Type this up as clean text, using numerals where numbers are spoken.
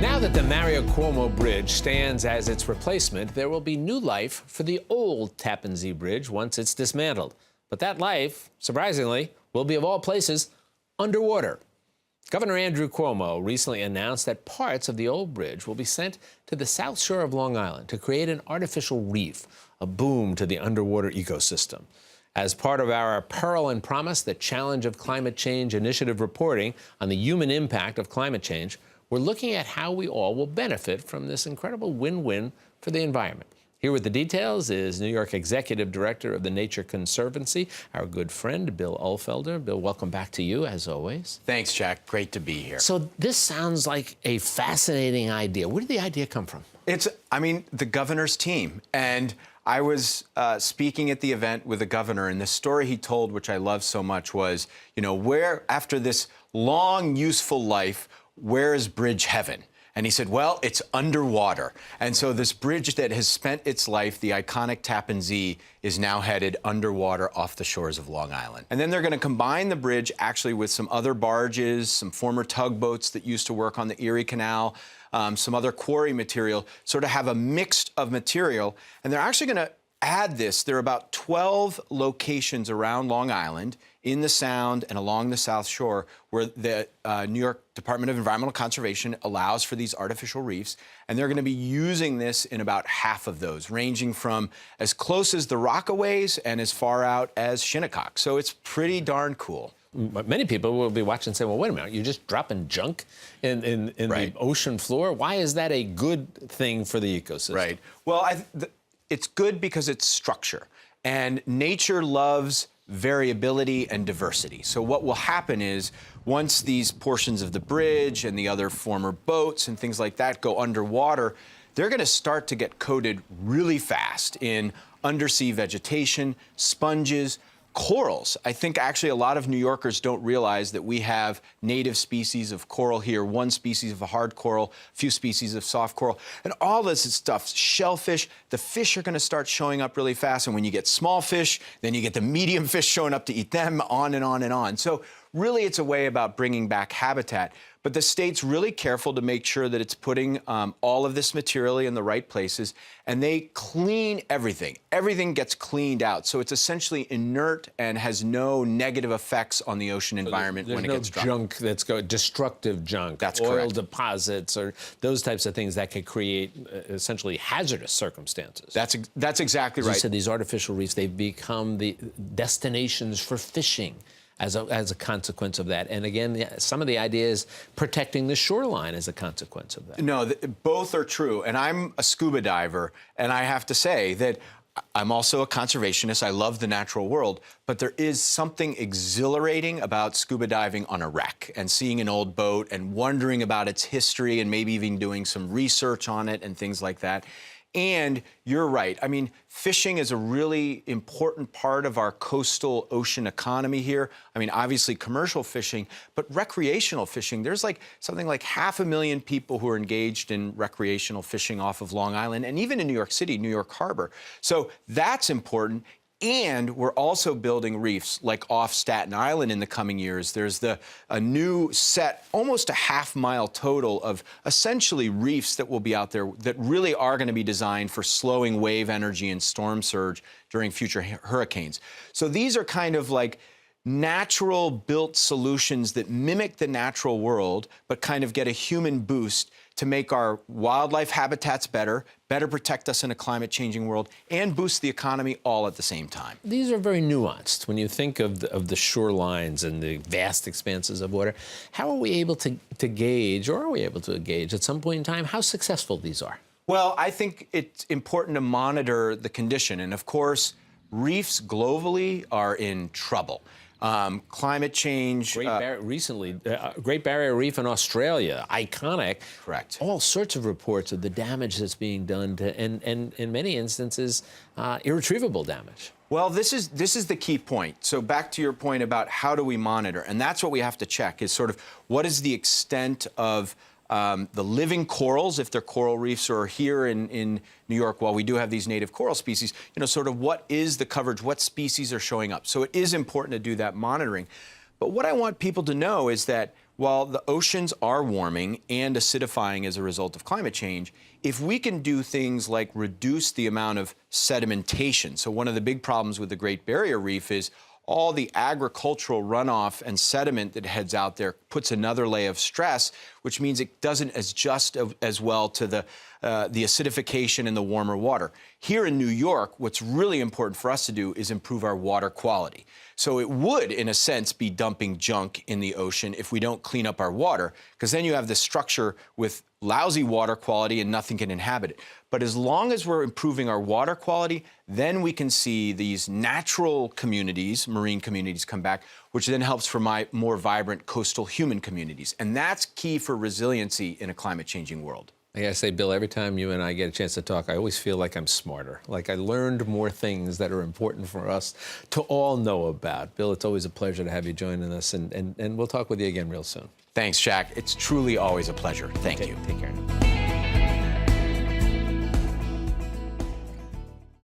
Now that the Mario Cuomo Bridge stands as its replacement, there will be new life for the old Tappan Zee Bridge once it's dismantled. But that life, surprisingly, will be, of all places, underwater. Governor Andrew Cuomo recently announced that parts of the old bridge will be sent to the south shore of Long Island to create an artificial reef, a boom to the underwater ecosystem. As part of our Peril and Promise, the Challenge of Climate Change Initiative reporting on the human impact of climate change, we're looking at how we all will benefit from this incredible win-win for the environment. Here with the details is New York Executive Director of the Nature Conservancy, our good friend, Bill Ulfelder. Bill, welcome back to you, as always. Thanks, Jack. Great to be here. So this sounds like a fascinating idea. Where did the idea come from? It's, the governor's team. And I was speaking at the event with the governor, and the story he told, which I love so much, was, where, after this long, useful life, where is Bridge Heaven? And he said, well, it's underwater. And so this bridge that has spent its life, the iconic Tappan Zee, is now headed underwater off the shores of Long Island. And then they're going to combine the bridge actually with some other barges, some former tugboats that used to work on the Erie Canal, some other quarry material, sort of have a mix of material. And they're actually going to add this. There are about 12 locations around Long Island, in the Sound and along the South Shore, where the New York Department of Environmental Conservation allows for these artificial reefs. And they're going to be using this in about half of those, ranging from as close as the Rockaways and as far out as Shinnecock. So it's pretty darn cool. Many people will be watching and say, well, wait a minute, you're just dropping junk in Right. the ocean floor? Why is that a good thing for the ecosystem? Right. Well, it's good because it's structure. And nature loves variability and diversity. So what will happen is once these portions of the bridge and the other former boats and things like that go underwater, they're going to start to get coated really fast in undersea vegetation, sponges, corals. I think actually a lot of New Yorkers don't realize that we have native species of coral here, one species of a hard coral, a few species of soft coral, and all this stuff, shellfish, the fish are going to start showing up really fast. And when you get small fish, then you get the medium fish showing up to eat them, on and on and on. So really it's a way about bringing back habitat. But the state's really careful to make sure that it's putting all of this material in the right places, and they clean everything. Everything gets cleaned out. So it's essentially inert and has no negative effects on the ocean environment when it gets dropped. There's no junk that's destructive junk. That's oil correct. Deposits or those types of things that could create essentially hazardous circumstances. That's exactly As right. you said, these artificial reefs, they've become the destinations for fishing as a consequence of that. And again, some of the idea is protecting the shoreline as a consequence of that. No, both are true. And I'm a scuba diver, and I have to say that I'm also a conservationist. I love the natural world, but there is something exhilarating about scuba diving on a wreck and seeing an old boat and wondering about its history and maybe even doing some research on it and things like that. And you're right. I mean, fishing is a really important part of our coastal ocean economy here. I mean, obviously commercial fishing, but recreational fishing. There's something like 500,000 people who are engaged in recreational fishing off of Long Island, and even in New York City, New York Harbor. So that's important. And we're also building reefs like off Staten Island in the coming years. There's a new set, almost a half-mile total of essentially reefs that will be out there that really are going to be designed for slowing wave energy and storm surge during future hurricanes. So these are kind of like natural built solutions that mimic the natural world, but kind of get a human boost to make our wildlife habitats better protect us in a climate-changing world, and boost the economy all at the same time. These are very nuanced. When you think of the shorelines and the vast expanses of water, how are we able to gauge, or are we able to gauge at some point in time, how successful these are? Well, I think it's important to monitor the condition. And of course, reefs globally are in trouble. Climate change. Recently, Great Barrier Reef in Australia, iconic. Correct. All sorts of reports of the damage that's being done to, and in many instances, irretrievable damage. Well, this is the key point. So back to your point about how do we monitor, and that's what we have to check is sort of what is the extent of the living corals, if they're coral reefs, or here in New York, while we do have these native coral species, sort of what is the coverage, what species are showing up. So it is important to do that monitoring. But what I want people to know is that while the oceans are warming and acidifying as a result of climate change, if we can do things like reduce the amount of sedimentation, so one of the big problems with the Great Barrier Reef is all the agricultural runoff and sediment that heads out there puts another layer of stress, which means it doesn't adjust as well to the acidification and the warmer water. Here in New York, what's really important for us to do is improve our water quality. So it would, in a sense, be dumping junk in the ocean if we don't clean up our water, because then you have this structure with lousy water quality and nothing can inhabit it. But as long as we're improving our water quality, then we can see these natural communities, marine communities, come back, which then helps for more vibrant coastal human communities. And that's key for resiliency in a climate-changing world. I gotta say, Bill, every time you and I get a chance to talk, I always feel like I'm smarter. Like I learned more things that are important for us to all know about. Bill, it's always a pleasure to have you joining us, and we'll talk with you again real soon. Thanks, Jack. It's truly always a pleasure. Thank you. Take care now.